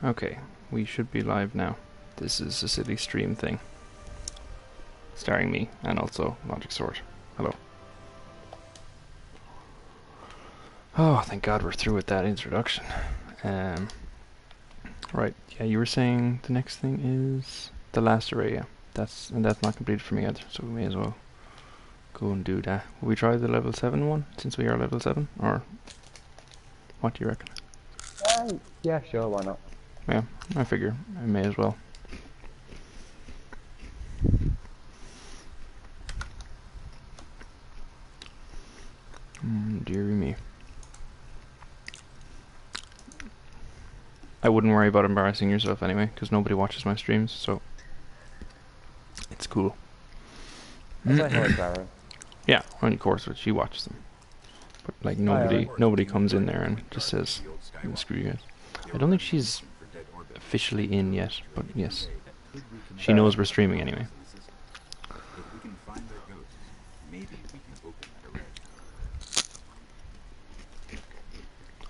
Okay, we should be live now. This is a silly stream thing. Starring me, and also Logic Sword. Hello. Oh, thank God we're through with that introduction. Right, yeah, you were saying the next thing is the last array, yeah. That's not completed for me either, so we may as well go and do that. Will we try the level 7 one, since we are level 7? Or what do you reckon? Yeah, sure, why not? Yeah, I figure I may as well. Dearie me. I wouldn't worry about embarrassing yourself anyway, because nobody watches my streams, so it's cool. I say hello, Clara. Yeah, of course, but she watches them. But like nobody comes in there and just says, "Screw you guys." I don't think she's officially in yet, but yes, she knows we're streaming anyway.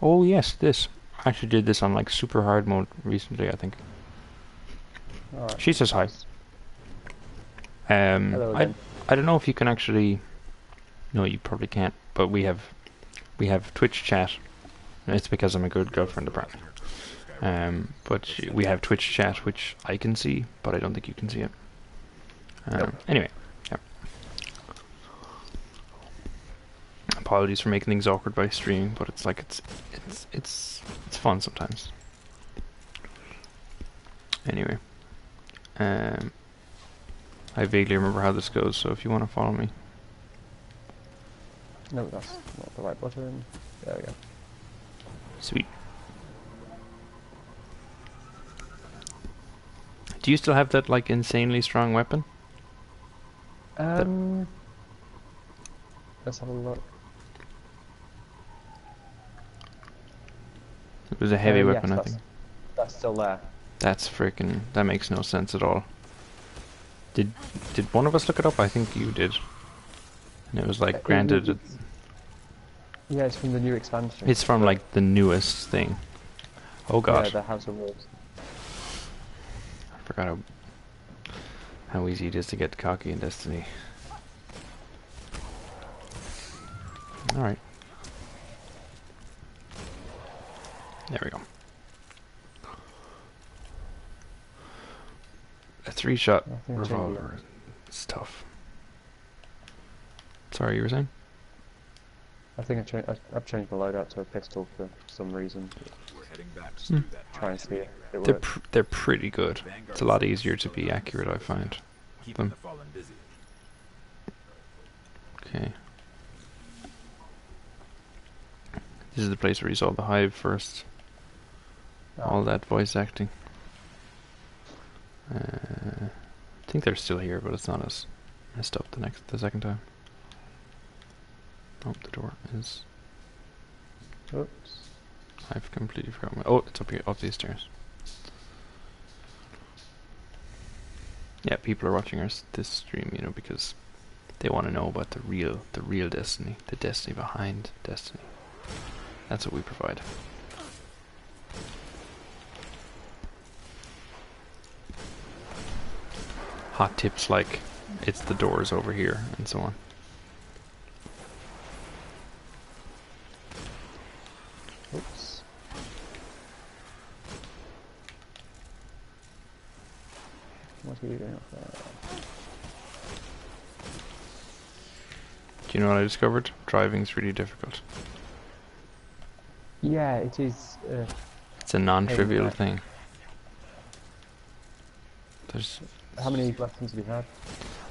Oh yes, this. I actually did this on like super hard mode recently, I think. Right. She says hi. Hello again. I don't know if you can actually. No, you probably can't. But we have Twitch chat. It's because I'm a good girlfriend, apparently. But we have Twitch chat, which I can see, but I don't think you can see it. Nope. Anyway, yeah. Apologies for making things awkward by streaming, but it's like it's fun sometimes. Anyway, I vaguely remember how this goes, so if you want to follow me. No, that's not the right button. There we go. Sweet. Do you still have that like insanely strong weapon? Let's have a look. It was a heavy weapon, yes, I think. That's still there. That's freaking. That makes no sense at all. Did one of us look it up? I think you did. And it was like granted. Yeah, it's from the new expansion. It's from like the newest thing. Oh God. Yeah, the House of Wolves. I forgot how easy it is to get cocky in Destiny. All right. There we go. A 3-shot revolver. It's tough. Sorry, you were saying? I think I've changed my loadout to a pistol for some reason. We're heading back to that Try and see if it They're works. they're pretty good. It's a lot easier to be accurate, I find. keeping the fallen busy. Okay. This is the place where you saw the hive first. All that voice acting. I think they're still here, but it's not as messed up the second time. Oh, the door is. Oops. I've completely forgotten my. Oh, it's up here, up these stairs. Yeah, people are watching this stream, you know, because they want to know about the real Destiny, the Destiny behind Destiny. That's what we provide. Hot tips like it's the doors over here and so on. Oops. What are you doing up there? Do you know what I discovered? Driving's really difficult. Yeah, it is. It's a non-trivial thing. There's. How many lessons have you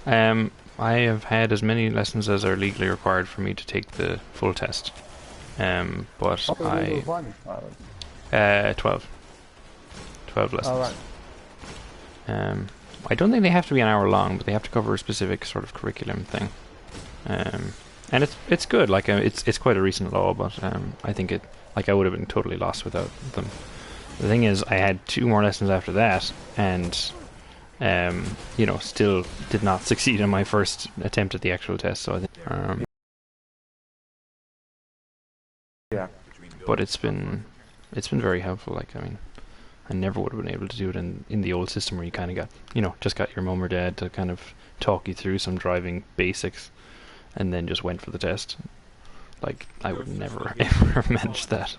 had? I have had as many lessons as are legally required for me to take the full test. But I 12 lessons. Oh, right. I don't think they have to be an hour long, but they have to cover a specific sort of curriculum thing. And it's good. Like it's quite a recent law, but I think I would have been totally lost without them. The thing is, I had 2 more lessons after that, and you know, still did not succeed in my first attempt at the actual test. So I think, yeah. But it's been very helpful. Like, I mean, I never would have been able to do it in the old system where you kind of got, just got your mum or dad to kind of talk you through some driving basics, and then just went for the test. Like, I would never ever manage that.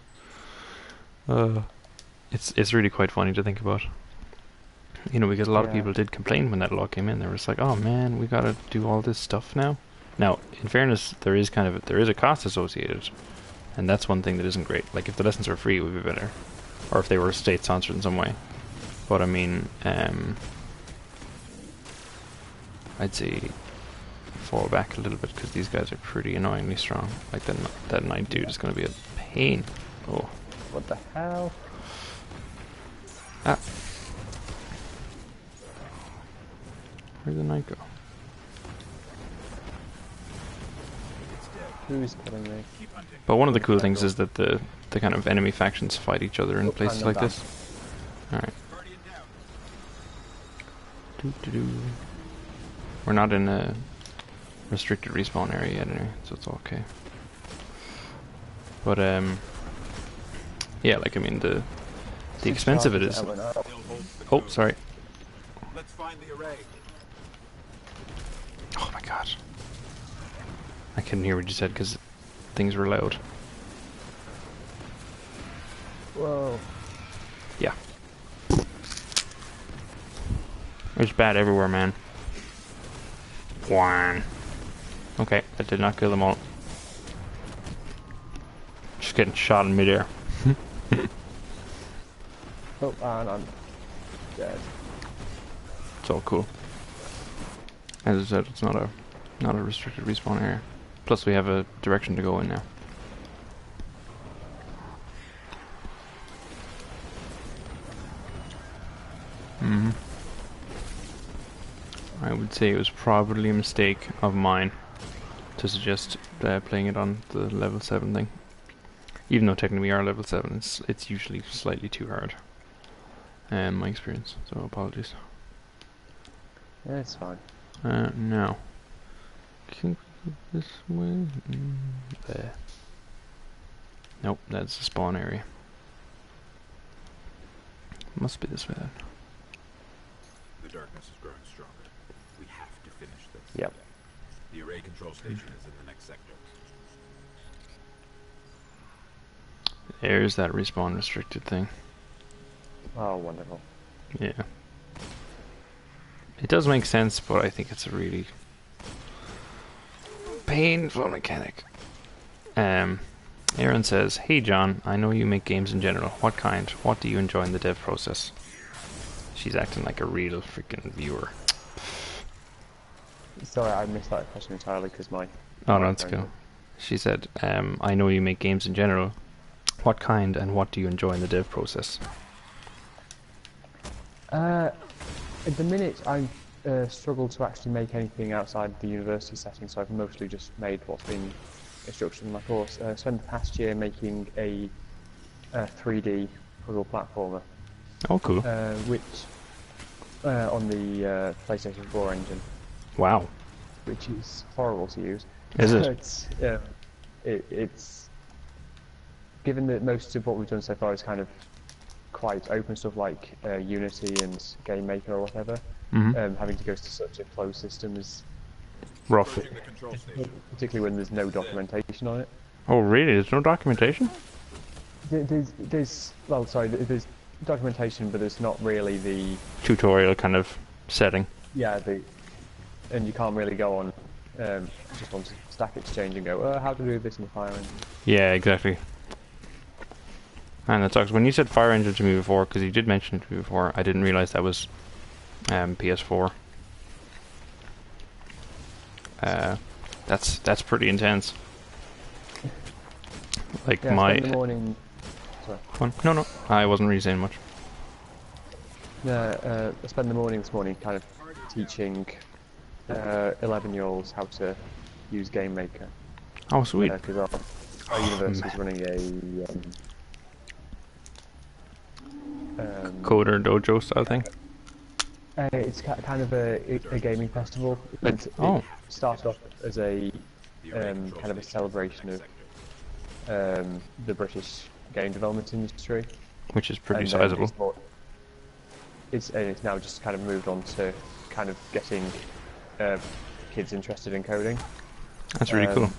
It's really quite funny to think about. Because a lot of people did complain when that law came in. They were just like, "Oh man, we gotta do all this stuff now." Now, in fairness, there is a cost associated, and that's one thing that isn't great. Like, if the lessons were free, it would be better, or if they were state sponsored in some way. But I mean, I'd say fall back a little bit because these guys are pretty annoyingly strong. Like that knight dude is going to be a pain. Oh, What the hell? ah. Where'd the knight go? Who's killing me? Keep hunting. But one of the cool things is that the kind of enemy factions fight each other in places like this. Alright. Guardian down. Doo-doo-doo. We're not in a restricted respawn area yet anyway, so it's okay. But yeah, like I mean the expense of it is. They'll hold the Oh, code. sorry. Let's find the array. Oh my god. I couldn't hear what you said because things were loud. Whoa. Yeah. There's bad everywhere, man. One. Okay, that did not kill them all. Just getting shot in midair. Oh, and I'm dead. It's all cool. As I said, it's not a restricted respawn area. Plus, we have a direction to go in now. I would say it was probably a mistake of mine to suggest playing it on the level 7 thing. Even though technically we are level 7, it's usually slightly too hard. In my experience, so apologies. Yeah, it's fine. Now. Can we go this way? There. Nope, that's the spawn area. Must be this way then. The darkness is growing stronger. We have to finish this. Yep. The array control station is in the next sector. There's that respawn restricted thing. Oh, wonderful. Yeah. It does make sense, but I think it's a really painful mechanic. Aaron says, "Hey John, I know you make games in general. What kind? What do you enjoy in the dev process?" She's acting like a real freaking viewer. Sorry, I missed that question entirely because my... Oh no, that's cool. She said, "I know you make games in general. What kind and what do you enjoy in the dev process?" At the minute, I struggle to actually make anything outside the university setting, so I've mostly just made what's been instructed in my course. Spent the past year making a 3D puzzle platformer, Oh, cool. which on the PlayStation 4 engine, Wow. which is horrible to use. Is it? It's given that most of what we've done so far is kind of quite open stuff like Unity and Game Maker or whatever. Having to go to such a closed system is Rough. Approaching the control station. particularly when there's no documentation on it. Oh, really? There's no documentation? There's documentation, but there's not really the Tutorial kind of setting. and you can't really go on just on Stack Exchange and go, how to do this in Fire Engine. Yeah, exactly. And that sucks. When you said Fire Engine to me before, because you did mention it to me before, I didn't realize that was PS4. That's pretty intense. Like Yeah, my I spent the morning. Sorry. no, I wasn't really saying much. I spent the morning this morning kind of teaching 11-year-olds how to use Game Maker. Oh, sweet. Because our university is running a Coder dojo style thing. it's kind of a gaming festival. It started off as a kind of a celebration of the British game development industry, Which is pretty and then sizable. it's now just kind of moved on to kind of getting kids interested in coding. That's really cool.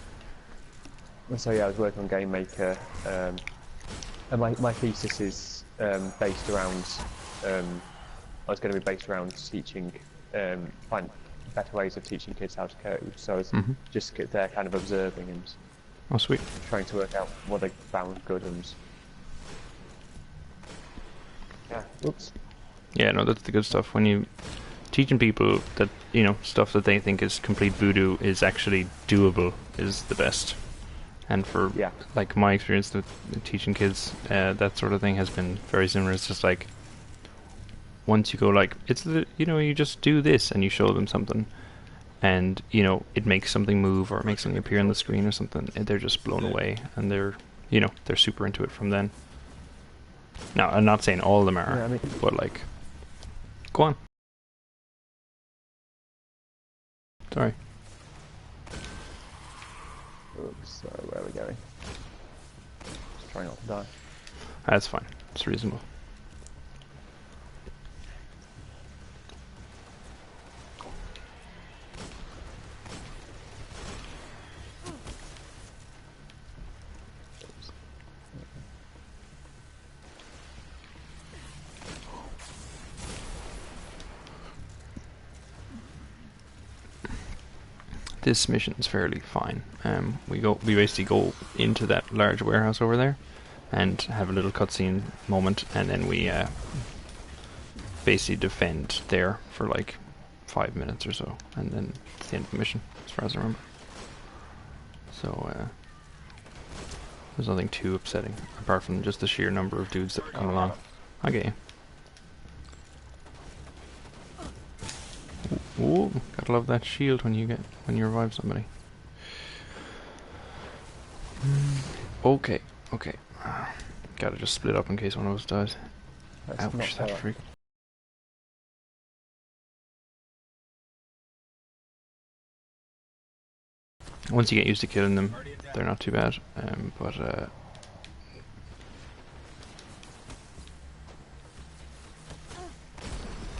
And so yeah, I was working on Game Maker, and my thesis is based around. I was going to be based around teaching, find better ways of teaching kids how to code. So I was just there, kind of observing and Oh, sweet. trying to work out what they found good and. Yeah. Oops. Yeah, no, that's the good stuff. When you teaching people that, you know, stuff that they think is complete voodoo is actually doable is the best. And for like my experience with teaching kids, that sort of thing has been very similar. It's just like once you go like you know, you just do this and you show them something, and you know it makes something move or it makes something appear on the screen or something, and they're just blown away, and they're super into it from then. Now, I'm not saying all of them are, but like, go on. Sorry. Oops, so where are we going? Just trying not to die. That's fine. It's reasonable. This mission is fairly fine. We basically go into that large warehouse over there and have a little cutscene moment, and then we basically defend there for like 5 minutes or so, and then it's the end of the mission, as far as I remember. So there's nothing too upsetting, apart from just the sheer number of dudes that come along. I get you. Ooh, gotta love that shield when you revive somebody. Okay. Gotta just split up in case one of us dies. Ouch, that freak. Once you get used to killing them, they're not too bad. But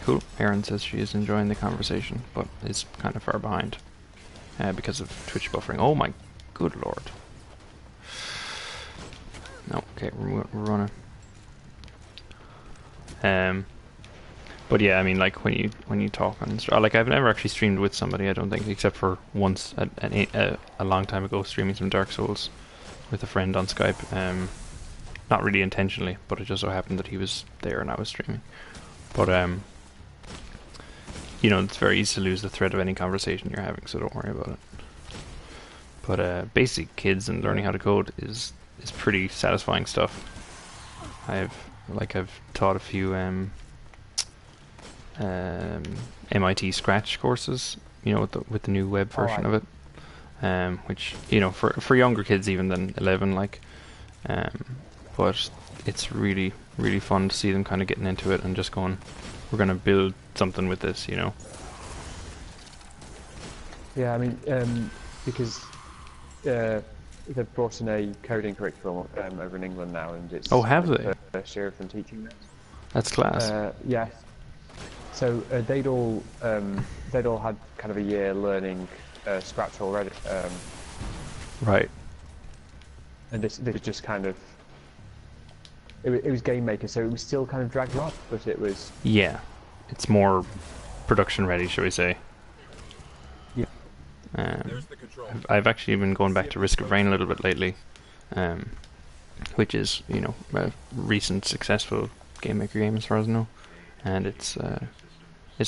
cool. Erin says she is enjoying the conversation, but is kind of far behind because of Twitch buffering. Oh my good lord. No, okay, we're running. But yeah, I mean, like when you talk on, like I've never actually streamed with somebody, I don't think, except for once a long time ago, streaming some Dark Souls with a friend on Skype. Not really intentionally, but it just so happened that he was there and I was streaming. But you know, it's very easy to lose the thread of any conversation you're having, so don't worry about it. But basic kids and learning how to code is pretty satisfying stuff. I've taught a few MIT Scratch courses, you know, with the new web version of it, which, you know, for younger kids even than 11, like, but it's really fun to see them kind of getting into it and just going, we're going to build something with this, you know. Yeah, I mean, because they've brought in a coding curriculum over in England now, and it's have they? the first year of them teaching that. That's class. Yeah. So they'd all had kind of a year learning Scratch already. Right. And this was just kind of it was Game Maker, so it was still kind of dragged off, but it was it's more production ready, shall we say? Yeah. I've actually been going back to Risk of Rain a little bit lately, which is, you know, a recent successful Game Maker game as far as I know, and it's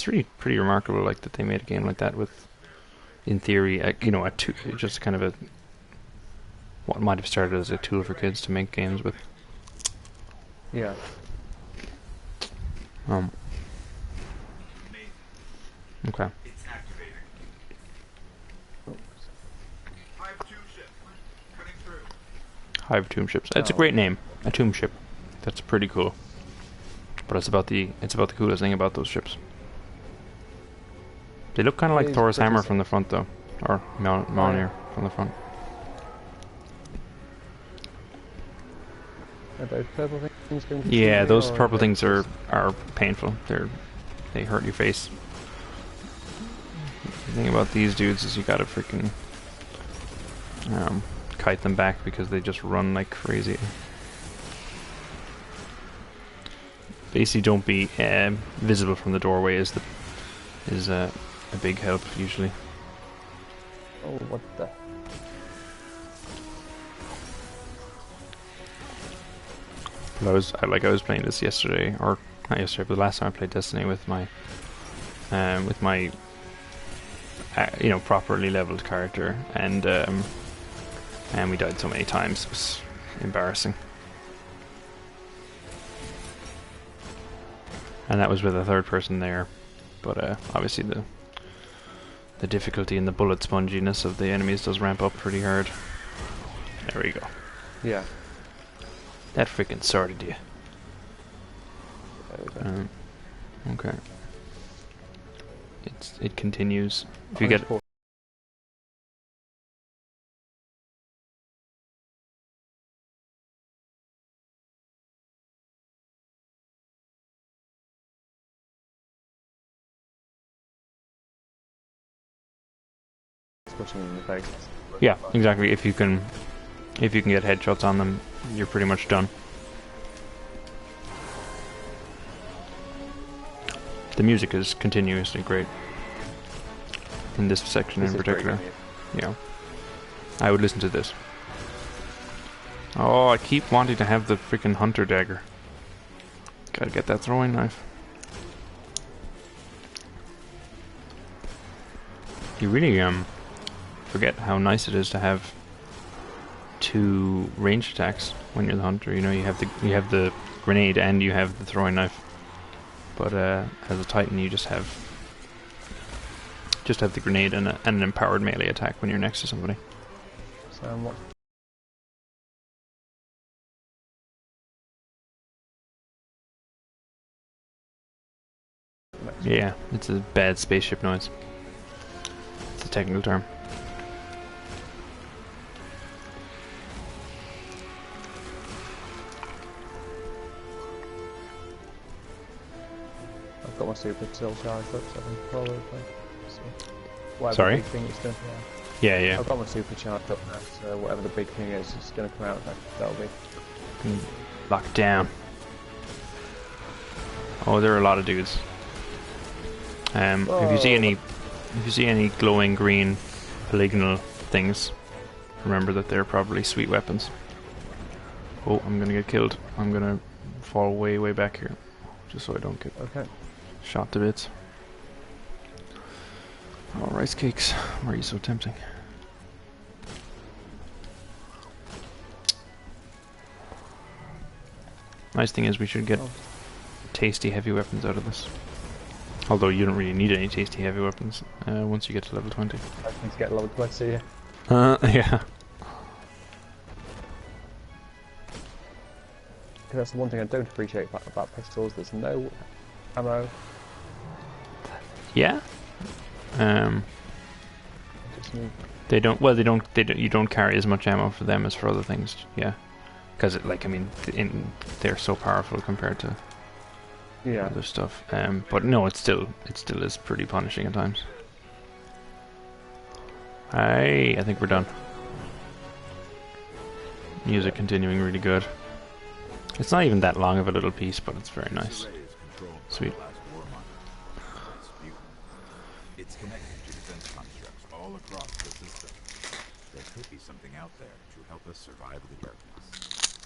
really pretty remarkable, like, that they made a game like that with, in theory, you know, just kind of a what might have started as a tool for kids to make games with. Yeah. Okay. Hive Tomb Ships. It's a great name. A tomb ship. That's pretty cool. But it's about the coolest thing about those ships. They look kind of like Thor's hammer from the front, though, or Mjolnir from the front. Are those purple things going to Yeah, shoot me, those or purple they things just- are painful. They hurt your face. The thing about these dudes is you gotta freaking kite them back because they just run like crazy. Basically, don't be visible from the doorway is a big help usually. Oh, what the? But I was playing this yesterday, or not yesterday, but the last time I played Destiny with my properly leveled character, and we died so many times. It was embarrassing. And that was with a third person there, but obviously the difficulty and the bullet sponginess of the enemies does ramp up pretty hard. There we go. Yeah. That freaking sorted you. There we go. Okay. It continues. If you get Squishing in the face. yeah, exactly. If you can get headshots on them, you're pretty much done. The music is continuously great in this section This in is pretty particular. good. Yeah, I would listen to this. Oh, I keep wanting to have the freaking hunter dagger. Gotta get that throwing knife. You really forget how nice it is to have two ranged attacks when you're the hunter. You know, you have the grenade and you have the throwing knife. But as a Titan, you just have the grenade and an empowered melee attack when you're next to somebody. So what? Yeah, it's a bad spaceship noise. It's a technical term. I've got my super still charged up, so I can probably play. So, whatever Sorry? big thing it's going to Yeah. I've got my super charged up now, so whatever the big thing is, it's going to come out. That'll be. Lock it down. Oh, there are a lot of dudes. If you see any glowing green polygonal things, remember that they're probably sweet weapons. Oh, I'm gonna get killed. I'm gonna fall way back here, just so I don't get shot to bits. Oh, rice cakes. Why are you so tempting? Nice thing is we should get tasty heavy weapons out of this. Although you don't really need any tasty heavy weapons once you get to level 20. I need to get level 20, yeah. Yeah. Because that's the one thing I don't appreciate about pistols. There's no ammo. Yeah. Just need. They don't. Well, they don't. You don't carry as much ammo for them as for other things. Yeah. Because they're so powerful compared to other stuff. But no, it still is pretty punishing at times. I think we're done. Music continuing really good. It's not even that long of a little piece, but it's very nice. Sweet. It's connected to defense constructs all across the system. There could be something out there to help us survive the darkness.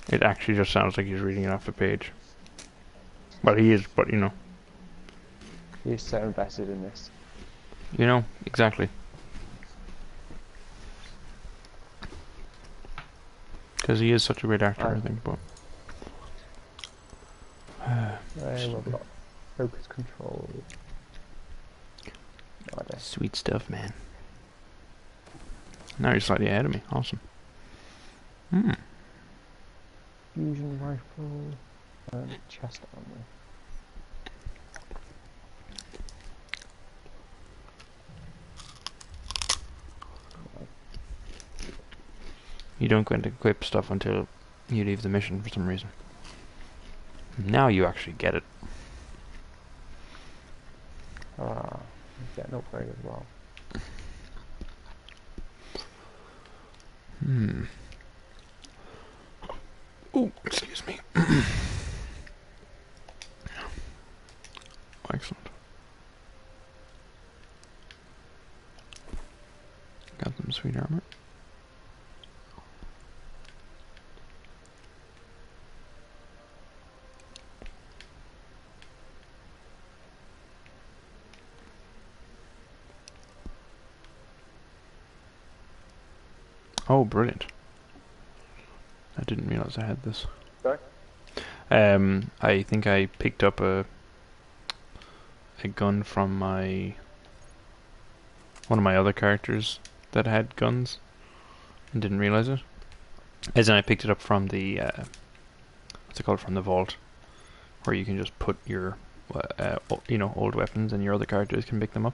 It actually just sounds like he's reading it off the page. Well, he is, but you know. He's so invested in this. You know, exactly. Because he is such a great actor, I think, but... We've got focus control. No idea. Sweet stuff, man. Now you're slightly ahead of me. Awesome. Fusion rifle and chest armor. You don't go into equip stuff until you leave the mission for some reason. Now you actually get it. Get an upgrade as well. Oh, excuse me. Excellent. Got some sweet armor. Oh, brilliant. I didn't realize I had this. Sorry? I think I picked up a gun from one of my other characters that had guns and didn't realize it. As in, I picked it up from the what's it called, from the vault, where you can just put your old weapons and your other characters can pick them up.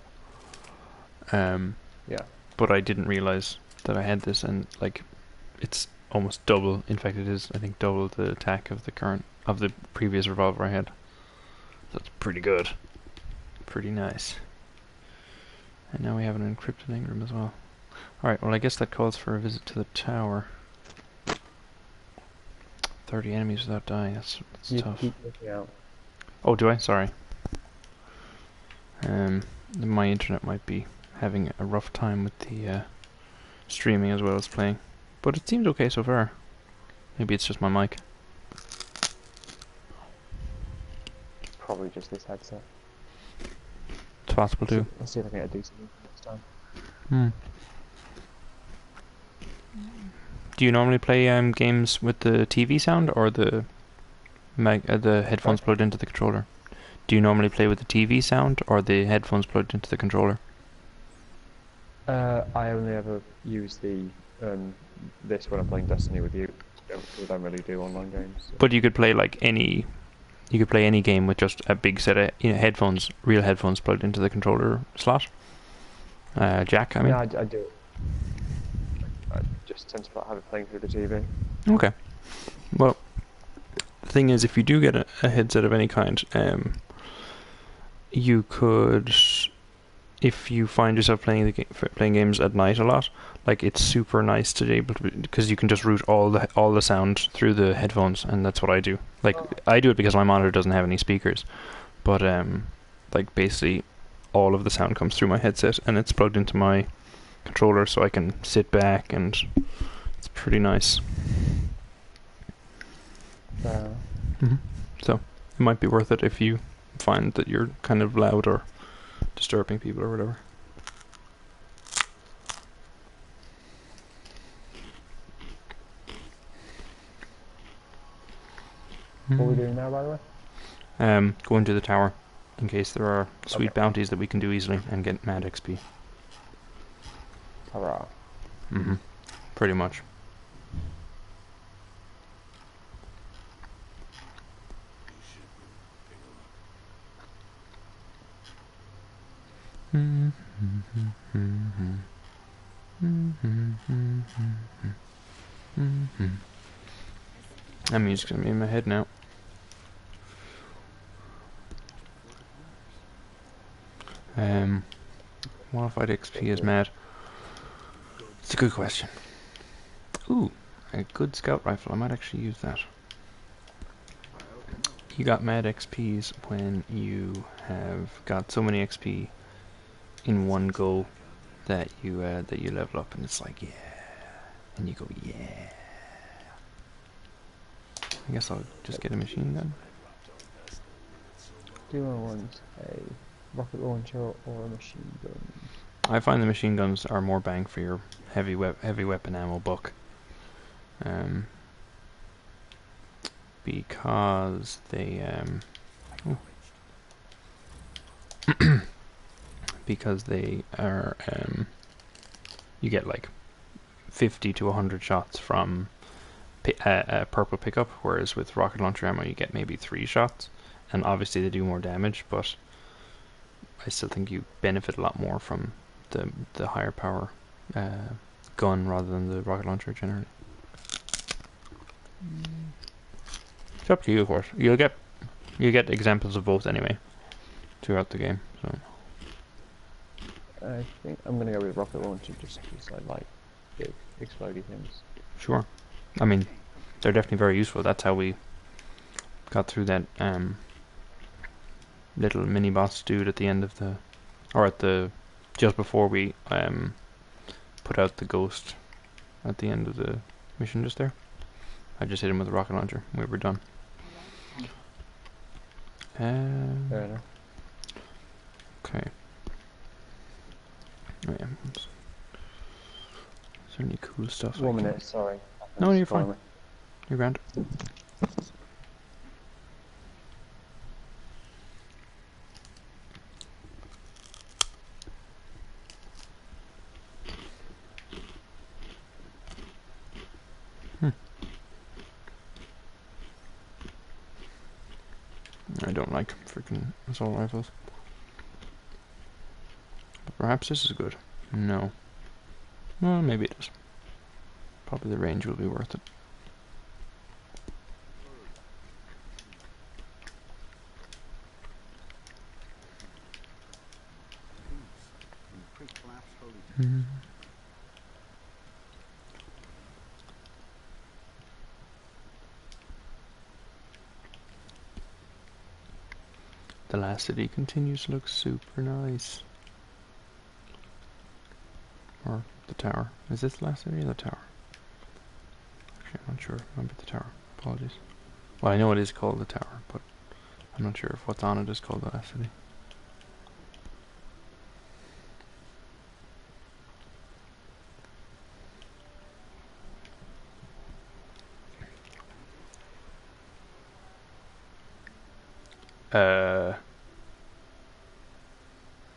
Yeah. But I didn't realize that I had this, and like it's almost double. In fact, it is, I think, double the attack of the previous revolver I had. That's pretty good. Pretty nice. And now we have an encrypted engram as well. Alright, well I guess that calls for a visit to the tower. 30 enemies without dying, that's You tough. keep looking out. Oh, do I? Sorry. My internet might be having a rough time with the streaming as well as playing. But it seems okay so far. Maybe it's just my mic. Probably just this headset. It's possible too. Let's see if I can get a decent one next time. Do you normally play games with the TV sound or the headphones plugged into the controller? Do you normally play with the TV sound or the headphones plugged into the controller? I only ever use the this when I'm playing Destiny with you. We don't really do online games. So. But you could play any game with just a big set of headphones, real headphones plugged into the controller slot. Jack, I mean. Yeah, I do. I just tend to have it playing through the TV. Okay. Well, the thing is, if you do get a headset of any kind, you could, if you find yourself playing games at night a lot, like it's super nice to be able to, because you can just route all the sound through the headphones, and that's what I do. Like I do it because my monitor doesn't have any speakers, but like basically all of the sound comes through my headset and it's plugged into my controller, so I can sit back and it's pretty nice. So it might be worth it if you find that you're kind of loud or disturbing people or whatever. What are we doing now, by the way? Going to the tower in case there are sweet bounties that we can do easily and get mad XP. Hurrah. Pretty much. That music's gonna be in my head now. Modified XP is mad. It's a good question. Ooh, a good scout rifle. I might actually use that. You got mad XPs when you have got so many XP in one go that you level up, and it's like, yeah, and you go, yeah. I guess I'll just get a machine gun. Do you want a rocket launcher or a machine gun? I find the machine guns are more bang for your heavy weapon ammo buck. Because they because they are you get like 50 to 100 shots from a purple pickup, whereas with rocket launcher ammo you get maybe 3 shots, and obviously they do more damage, but I still think you benefit a lot more from the higher power gun rather than the rocket launcher generally. It's up to you, of course. You get examples of both anyway throughout the game. So I think I'm gonna go with rocket launcher just because I like big explodey things. sure. I mean, they're definitely very useful. That's how we got through that little mini boss dude at the end of the, or at the, just before we put out the ghost at the end of the mission just there. I just hit him with a rocket launcher. We were done. Fair enough. Okay. Oh, yeah. Is there any cool stuff? 1 minute, sorry. No, you're fine. You're grand. I don't like freaking assault rifles. But perhaps this is good. No. Well, maybe it is. Probably the range will be worth it. The last city continues to look super nice. Or the tower. Is this the last city or the tower? Actually, I'm not sure. Might be the tower. Apologies. Well, I know it is called the tower, but I'm not sure if what's on it is called the last city.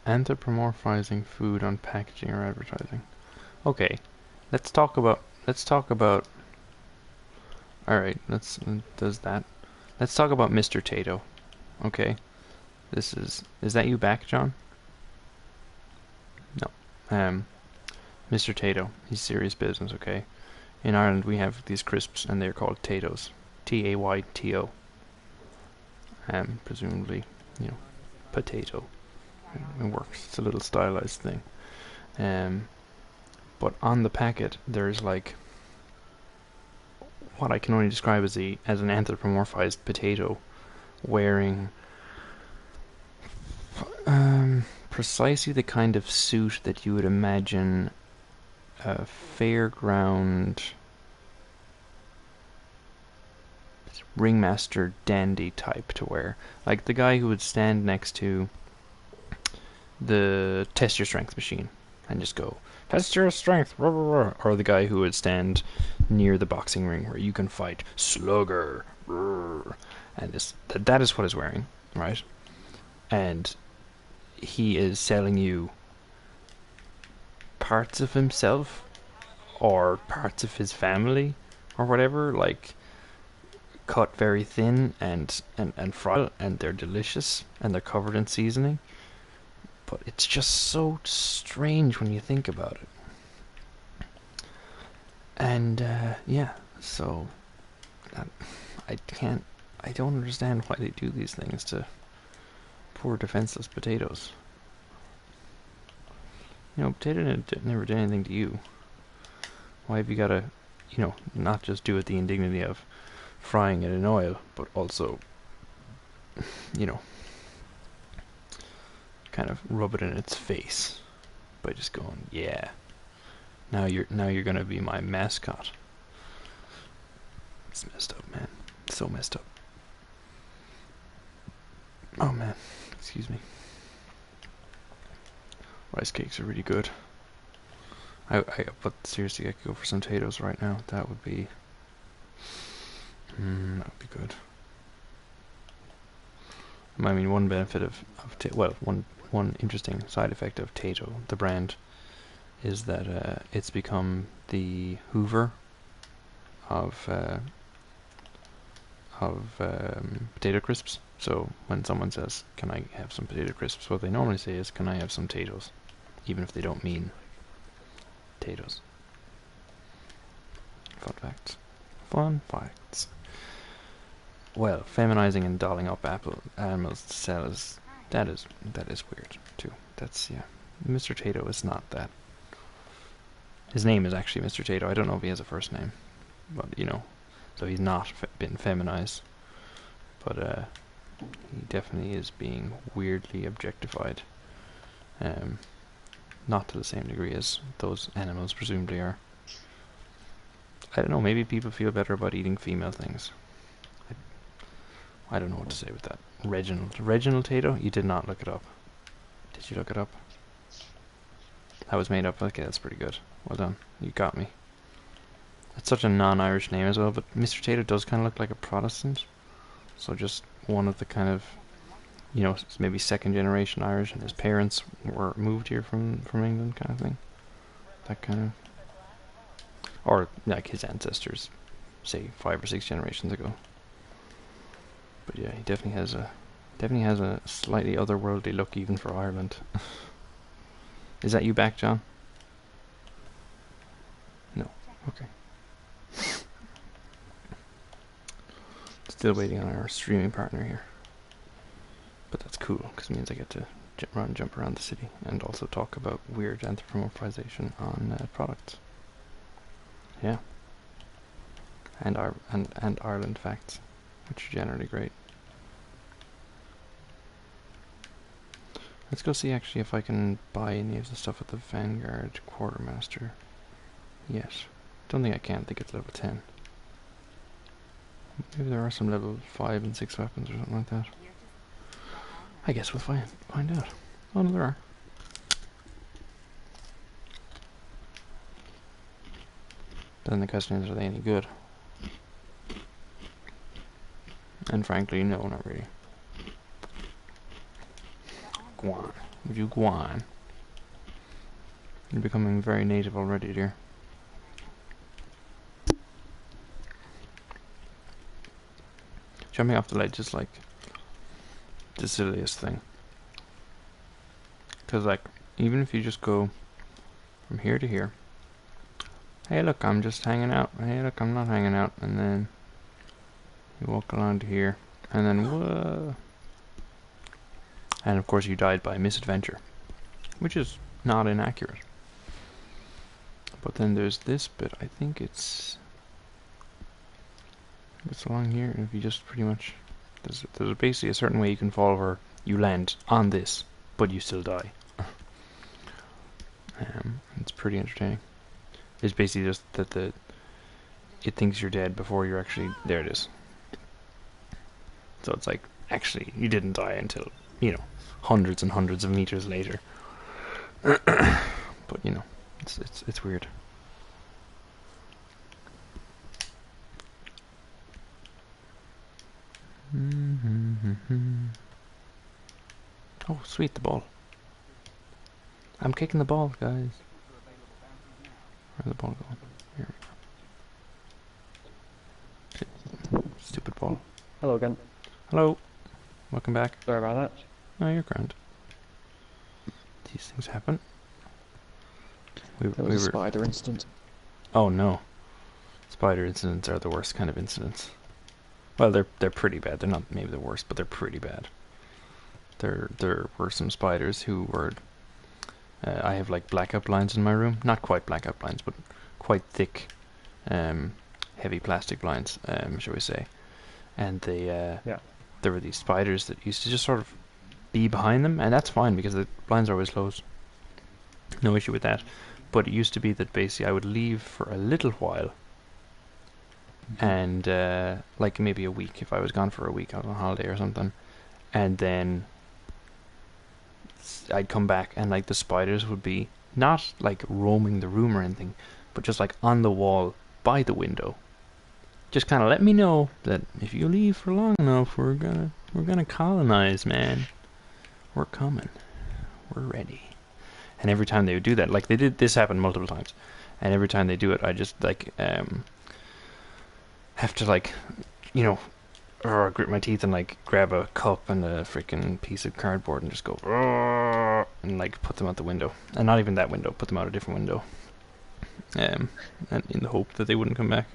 Anthropomorphizing food on packaging or advertising. Okay, let's talk about. All right, does that. Let's talk about Mr. Tato. Okay, is that you back, John? No. Mr. Tato, he's serious business. Okay, in Ireland we have these crisps and they're called Tatos, Tayto. Presumably, potato. It works. It's a little stylized thing. But on the packet, there's like what I can only describe as an anthropomorphized potato, wearing precisely the kind of suit that you would imagine a fairground ringmaster dandy type to wear, like the guy who would stand next to the test your strength machine and just go test your strength, rah, rah, rah. Or the guy who would stand near the boxing ring where you can fight slugger, rah. And that is what he's wearing, right? And he is selling you parts of himself or parts of his family or whatever, like cut very thin and fried, and they're delicious and they're covered in seasoning. But it's just so strange when you think about it. And yeah, so I don't understand why they do these things to poor defenseless potatoes. Potato never did anything to you. Why have you got to, not just do it the indignity of frying it in oil, but also, kind of rub it in its face by just going, yeah, now you're gonna be my mascot. It's messed up, man. It's so messed up. Oh man, excuse me. Rice cakes are really good. But seriously, I could go for some potatoes right now. That would be good. I mean, one benefit of one interesting side effect of Tato, the brand, is that it's become the Hoover of potato crisps. So when someone says, "Can I have some potato crisps?" what they normally say is, "Can I have some potatoes?" Even if they don't mean potatoes. Fun Fun facts. Well, feminizing and dolling up animals to sell that is weird too. That's Mr. Tato is not that. His name is actually Mr. Tato. I don't know if he has a first name, but so he's not been feminized. But he definitely is being weirdly objectified. Not to the same degree as those animals presumably are. I don't know, maybe people feel better about eating female things. I don't know what to say with that. Reginald Tato? You did not look it up. Did you look it up? That was made up. Okay, that's pretty good. Well done. You got me. It's such a non-Irish name as well, but Mr. Tato does kind of look like a Protestant. So just one of the kind of, maybe second generation Irish, and his parents were moved here from England kind of thing. That kind of... Or, like, his ancestors, say, 5 or 6 generations ago. But yeah, he definitely has a slightly otherworldly look even for Ireland. Is that you back, John? No. Okay. Still waiting on our streaming partner here. But that's cool, because it means I get to jump around the city and also talk about weird anthropomorphization on products. Yeah. And Ireland facts, which are generally great. Let's go see actually if I can buy any of the stuff at the Vanguard Quartermaster. Yes. Don't think I can. I think it's level 10. Maybe there are some level 5 and 6 weapons or something like that. I guess we'll find out. Oh no, there are. Then the question is, are they any good? And frankly, no, not really. Go on. Would you go on? You're becoming very native already, dear. Jumping off the ledge is like the silliest thing. Because like, even if you just go from here to here. Hey look, I'm just hanging out. Hey look, I'm not hanging out. And then you walk along to here. And then whoa. And of course you died by misadventure. Which is not inaccurate. But then there's this bit. I think it's along here. And if you just pretty much... There's basically a certain way you can fall where you land on this, but you still die. It's pretty entertaining. It's basically just that it thinks you're dead before you're actually... There it is. So it's like, actually, you didn't die until, hundreds and hundreds of meters later. But, it's weird. Oh, sweet, the ball. I'm kicking the ball, guys. Where's the ball going? Here we go. Stupid ball. Hello again. Hello. Welcome back. Sorry about that. Oh, you're grand. These things happen. There was a spider incident. Oh no. Spider incidents are the worst kind of incidents. Well, they're pretty bad. They're not maybe the worst, but they're pretty bad. There were some spiders who were... I have like blackout blinds in my room. Not quite blackout blinds, but quite thick, heavy plastic blinds, shall we say. And there were these spiders that used to just sort of be behind them, and that's fine because the blinds are always closed. No issue with that. But it used to be that basically I would leave for a little while, and like maybe a week, if I was gone for a week out on holiday or something, and then I'd come back and like the spiders would be not like roaming the room or anything, but just like on the wall by the window, just kind of let me know that if you leave for long enough, we're gonna colonize, man. We're coming. We're ready. And every time they would do that, like they did, this happened multiple times, and every time they do it, I just like have to like, grit my teeth and like grab a cup and a freaking piece of cardboard and just go and like put them out the window, and not even that window, put them out a different window, and in the hope that they wouldn't come back.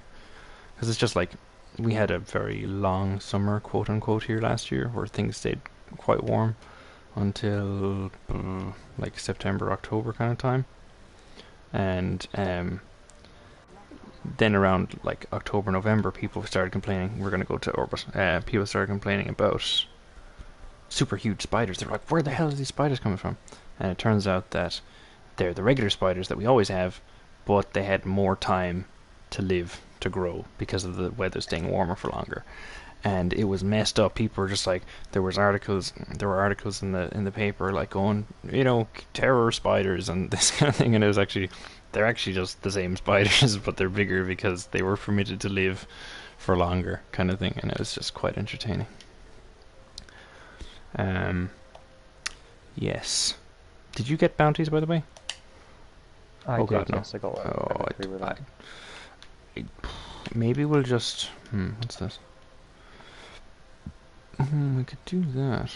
Because it's just like we had a very long summer, quote unquote, here last year, where things stayed quite warm until like September, October kind of time, and then around like October, November, people started complaining. We're going to go to orbit. People started complaining about super huge spiders. They're like, where the hell are these spiders coming from? And it turns out that they're the regular spiders that we always have, but they had more time to live, to grow, because of the weather staying warmer for longer. And it was messed up. People were just like, there were articles in the paper like going, you know, terror spiders and this kind of thing. And it was actually, they're actually just the same spiders, but they're bigger because they were permitted to live for longer, kind of thing. And it was just quite entertaining. Yes. Did you get bounties, by the way? I Oh did, god, no. yes, I got one. Oh, I agree with that. Maybe we'll just... what's this? We could do that.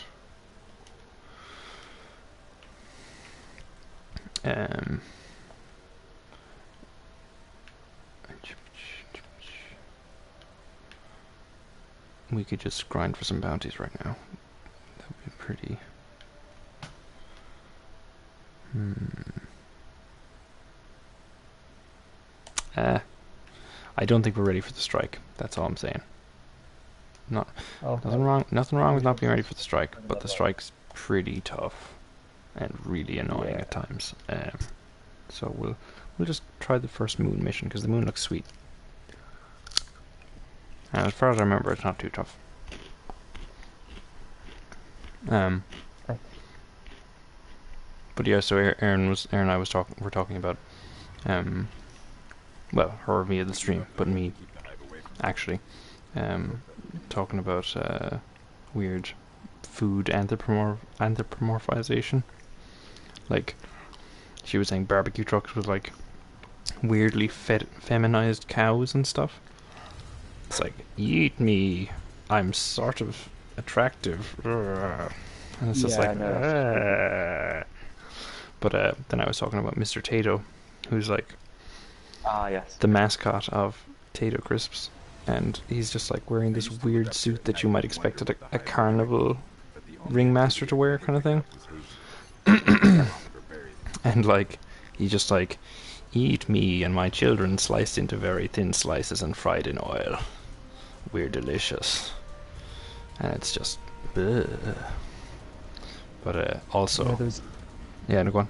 We could just grind for some bounties right now. That would be pretty... I don't think we're ready for the strike. That's all I'm saying. Nothing wrong with not being ready for the strike, but the strike's pretty tough and really annoying at times. So we'll just try the first moon mission because the moon looks sweet. And as far as I remember, it's not too tough. But yeah, so Aaron and I were talking about, well, her via the stream, but me actually, talking about weird food anthropomorphization. Like, she was saying barbecue trucks with like weirdly feminized cows and stuff. It's like, eat me, I'm sort of attractive. And it's just like, But then I was talking about Mr. Tato, who's like yes, the mascot of Tato Crisps, and he's just like wearing this weird suit that you might expect a carnival ringmaster to wear, kind of thing. And like, he's just like, eat me and my children sliced into very thin slices and fried in oil. We're delicious. And it's just, bleh. But also, yeah, no, go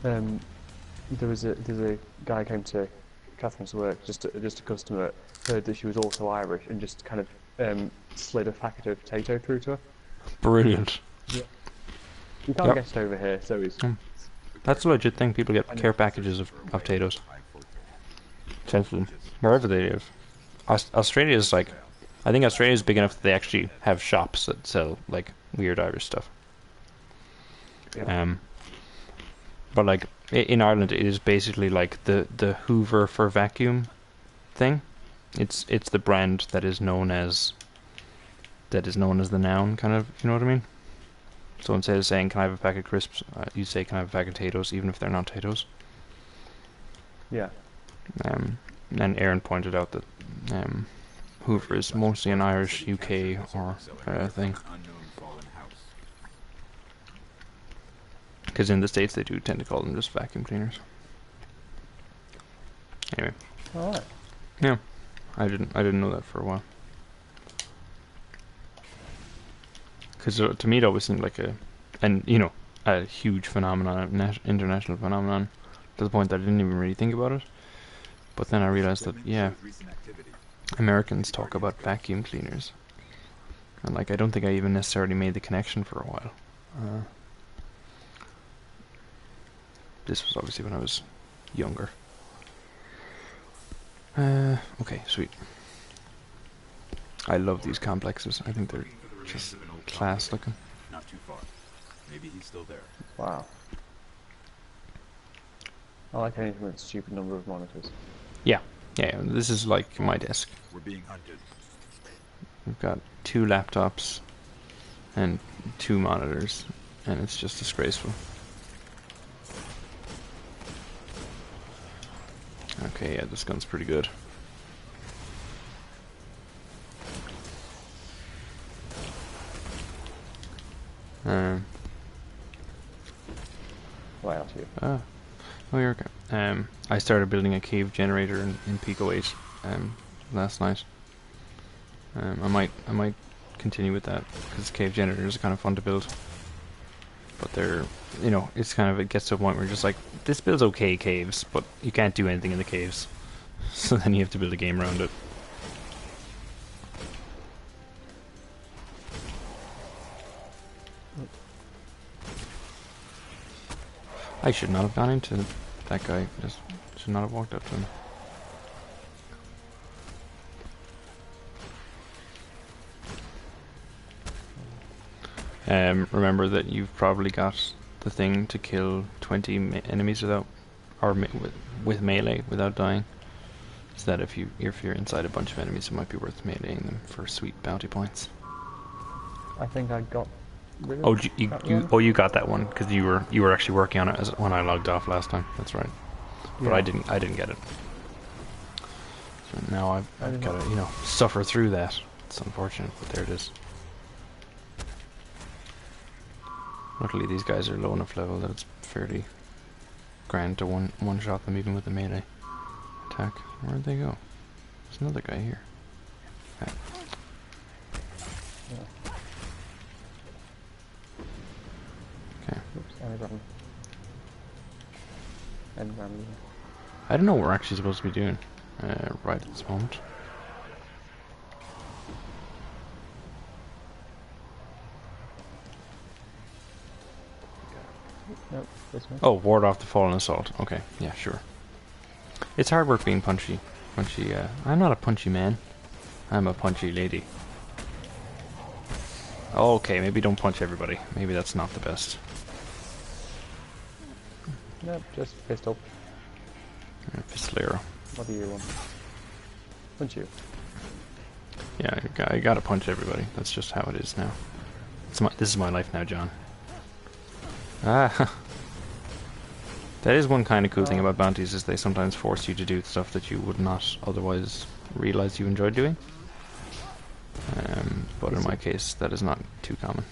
on. There's a guy came to Catherine's work, just a customer, heard that she was also Irish and just kind of slid a packet of potato through to her. Brilliant. Yeah. You can't get it over here, so it's... That's a legit thing. People get care packages of potatoes sent to them wherever they live. Australia is like, I think Australia is big enough that they actually have shops that sell like weird Irish stuff. Yeah. But like in Ireland, it is basically like the Hoover for vacuum thing. It's the brand that is known as the noun, kind of. You know what I mean? So instead of saying, "Can I have a pack of crisps?" You say, "Can I have a pack of potatoes?" Even if they're not potatoes. Yeah. And Aaron pointed out that Hoover is mostly an Irish UK or thing. Because in the States they do tend to call them just vacuum cleaners. Anyway. Alright. Yeah. I didn't know that for a while. Because to me it always seemed like a huge phenomenon, international phenomenon, to the point that I didn't even really think about it. But then I realized that, yeah, Americans talk about vacuum cleaners. And like, I don't think I even necessarily made the connection for a while. This was obviously when I was younger. Okay, sweet. I love these complexes. I think they're just class looking. Not too far. Maybe he's still there. Wow. I like anything with a stupid number of monitors. Yeah, this is like my desk. We're being hunted. We've got 2 laptops and 2 monitors, and it's just disgraceful. Okay, yeah, this gun's pretty good. Why aren't you? Oh, you're okay. I started building a cave generator in Pico 8 last night. I might continue with that because cave generators are kind of fun to build. But they're, you know, it's kind of, it gets to a point where you're just like, this builds okay caves, but you can't do anything in the caves. So then you have to build a game around it. I should not have gone into that guy. Just should not have walked up to him. Remember that you've probably got the thing to kill 20 enemies without, or with melee without dying. So that if you're inside a bunch of enemies, it might be worth meleeing them for sweet bounty points. I think I got rid of Oh, that one. you got that one because you were actually working on it when I logged off last time. That's right. But Yeah. I didn't get it. So now I've got to suffer through that. It's unfortunate, but there it is. Luckily these guys are low enough level that it's fairly grand to one shot them even with the melee attack. Where'd they go? There's another guy here. Okay. Yeah. Okay. Oops, anagram. Anagram. I don't know what we're actually supposed to be doing right at this moment. Nope, this one. Oh, ward off the fallen assault. Okay, yeah, sure. It's hard work being punchy. I'm not a punchy man. I'm a punchy lady. Okay, maybe don't punch everybody. Maybe that's not the best. Nope, just pistol. Pistolero. What do you want? Punch you. Yeah, I gotta punch everybody. That's just how it is now. This is my life now, John. Ah. That is one kind of cool thing about bounties, is they sometimes force you to do stuff that you would not otherwise realize you enjoyed doing. But in my case, that is not too common.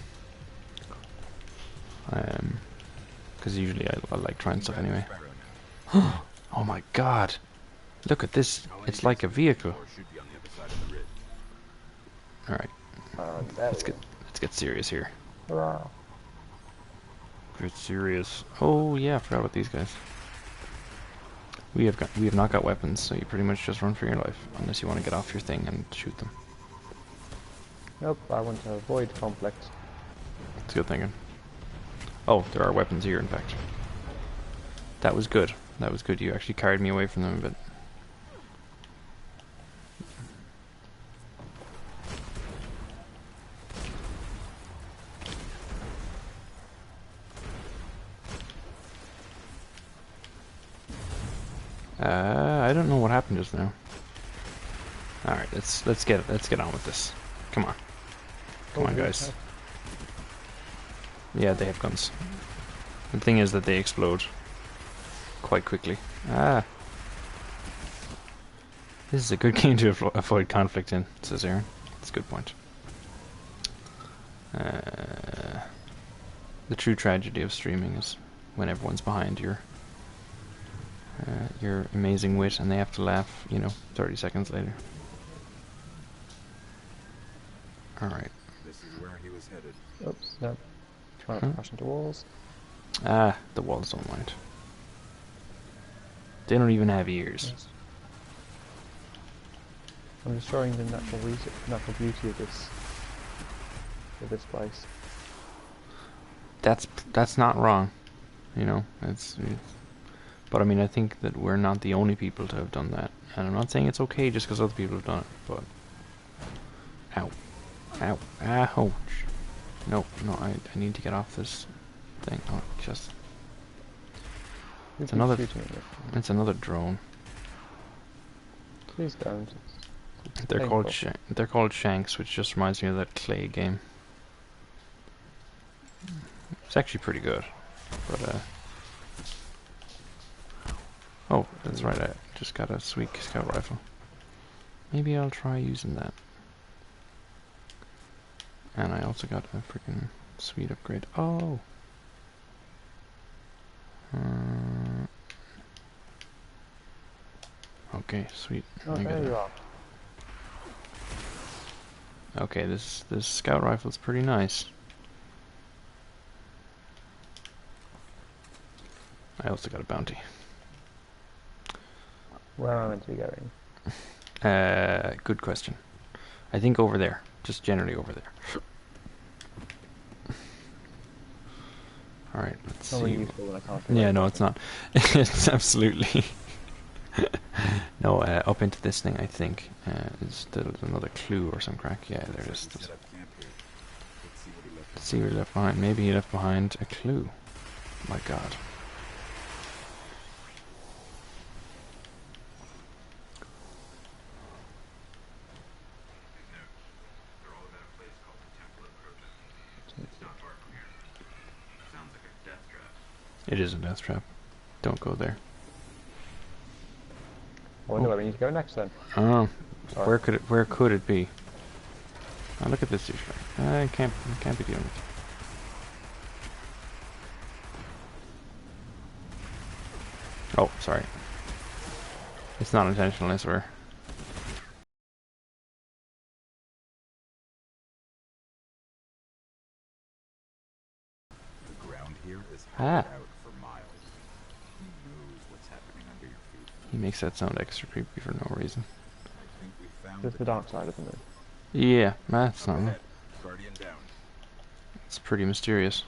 Because usually I like trying stuff anyway. Oh my god! Look at this! It's like a vehicle. Alright, let's get serious here. Hurrah. Get serious. Oh yeah, I forgot about these guys. We have not got weapons, so you pretty much just run for your life, unless you want to get off your thing and shoot them. Nope, I want to avoid conflict. That's good thinking. Oh, there are weapons here, in fact. That was good. That was good. You actually carried me away from them a bit. I don't know what happened just now. All right, let's get on with this. Come on, come on, guys. Yeah, they have guns. The thing is that they explode quite quickly. Ah, this is a good game to avoid conflict in, says Aaron. That's a good point. The true tragedy of streaming is when everyone's behind your amazing wit and they have to laugh, 30 seconds later. Alright. This is where he was headed. Oops, nope. Trying to crash into walls. Ah, the walls don't mind. They don't even have ears. Yes. I'm destroying the natural beauty of this place. That's not wrong, but I mean, I think that we're not the only people to have done that, and I'm not saying it's okay just because other people have done it, but ow, ouch, no, I need to get off this thing. Oh, just it's another drone. Please don't. They're called shanks, which just reminds me of that Clay game. It's actually pretty good, but oh, that's right, I just got a sweet scout rifle. Maybe I'll try using that. And I also got a freaking Sweet upgrade. Oh. Okay, sweet. Oh, I there got it. you are. Okay, this scout rifle's pretty nice. I also got a bounty. Where am I meant to be going? Good question. I think over there. Just generally over there. Alright, let's Not see. really useful when I can't. Yeah, no, it's not. It's absolutely... No, up into this thing, I think. There's another clue or some crack. Yeah, there it is. Set up camp here. Let's Let's see see what he left what he left behind. Maybe he left behind a clue. My god. It is a death trap. Don't go there. I wonder where we need to go next then. Oh, Sorry. where could it be? Oh, look at this douchebag. I can't be dealing with it. Oh, sorry. It's not intentional, I swear. The ground here is Ah. hollowed out for miles. Who knows what's happening under your feet? He makes that sound extra creepy for no reason. I think we found Just the dark side, isn't it? Yeah, that's not. Ahead. Guardian down. It's pretty mysterious.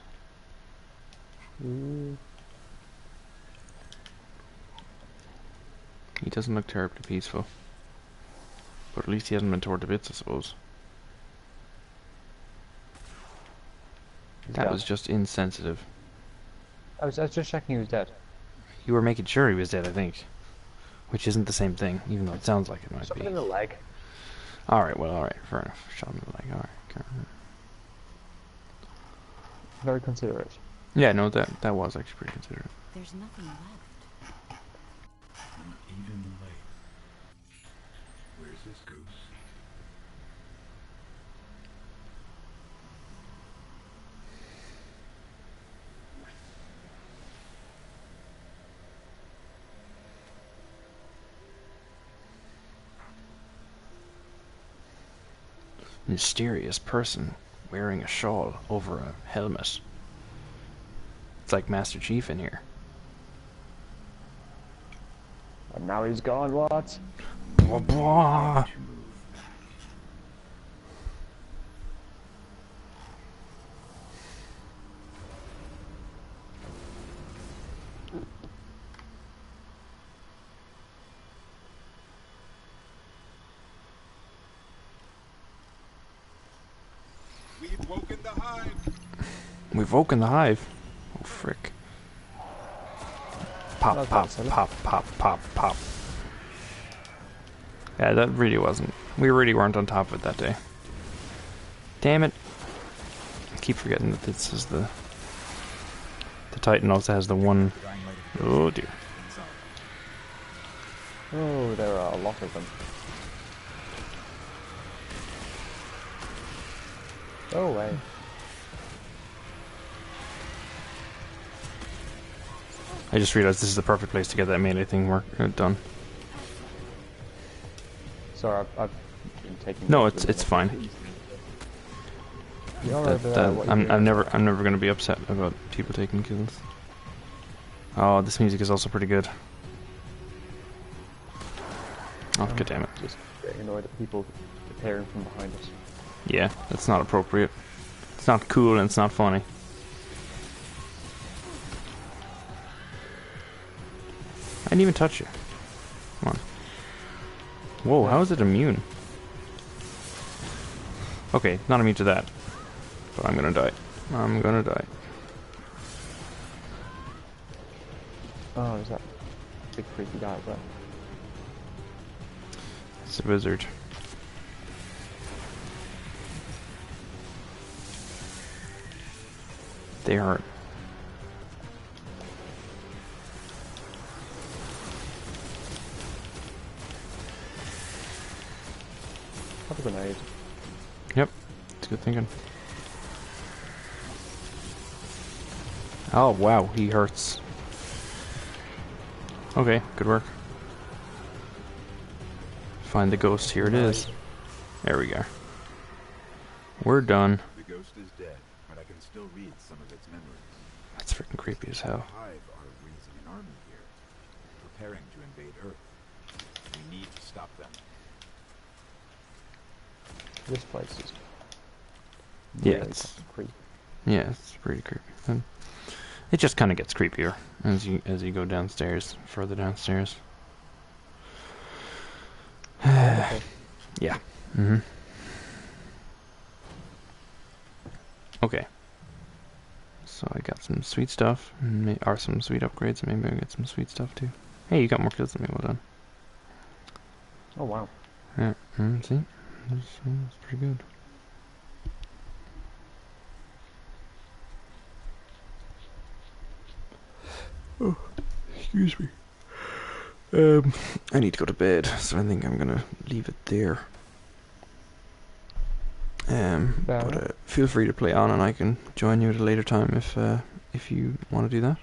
He doesn't look terribly peaceful. But at least he hasn't been torn to bits, I suppose. That dead. was just insensitive. I was just checking he was dead. You were making sure he was dead, I think. Which isn't the same thing, even though it sounds like it might Shot be. him in the leg. Alright, well, alright, fair enough. Shot him in the leg, alright. Okay. Very considerate. Yeah, no, that was actually pretty considerate. There's nothing left. Even lake. Where's this goose? Mysterious person wearing a shawl over a helmet. It's like Master Chief in here. And now he's gone, what? Blah, blah. We've woken the hive. We've woken the hive. Oh, frick. Pop, That was pop, silly. pop, pop, pop, pop. Yeah, that really wasn't. We really weren't on top of it that day. Damn it. I keep forgetting that this is the Titan also has the one. Dying light of Oh dear. inside. Oh, there are a lot of them. Go away. I just realized this is the perfect place to get that melee thing done. Sorry, I've been taking... No, it's fine. You're That, over there, what are you I'm doing? never going to be upset about people taking kills. Oh, this music is also pretty good. Oh, god damn it. Just getting annoyed at people appearing from behind us. Yeah, that's not appropriate. It's not cool and it's not funny. I didn't even touch you. Come on. Whoa, how is it immune? Okay, not immune to that. But I'm gonna die. I'm gonna die. Oh, there's that big creepy guy there. It's a wizard. They hurt. Have a grenade. Yep, it's good thinking. Oh wow, he hurts. Okay, good work. Find the ghost, here it is. There we go. We're done. The ghost is dead, but I can still read some of its memories. That's freaking creepy as hell. The Hive are raising an army here, preparing to invade Earth. We need to stop them. This place is Yeah, really it's fucking creepy. yeah, it's pretty creepy. And it just kind of gets creepier as you go downstairs, further downstairs. Wonderful. Yeah. Mhm. Okay. So I got some sweet stuff, or some sweet upgrades. Maybe I'll get some sweet stuff too. Hey, you got more kills than me. Well done. Oh wow. Yeah. See, that's pretty good. Oh, excuse me. I need to go to bed, so I think I'm gonna leave it there. But feel free to play on, and I can join you at a later time if you want to do that.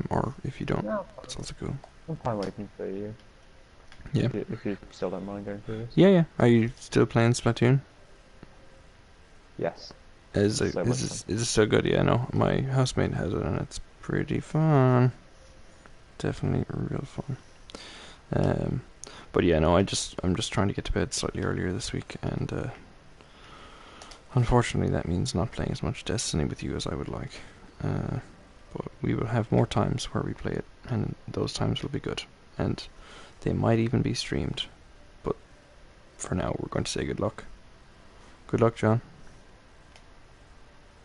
Or if you don't, No, that's also cool. I'm fine waiting for you. Yeah. If you still don't mind going through this. Yeah. Are you still playing Splatoon? Yes. Is So much it still good? Yeah, no. My housemate has it, and it's pretty fun. Definitely real fun. But yeah, no. I'm just trying to get to bed slightly earlier this week, and unfortunately that means not playing as much Destiny with you as I would like. But we will have more times where we play it, and those times will be good, and they might even be streamed. But for now, we're going to say good luck. Good luck, John.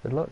Good luck.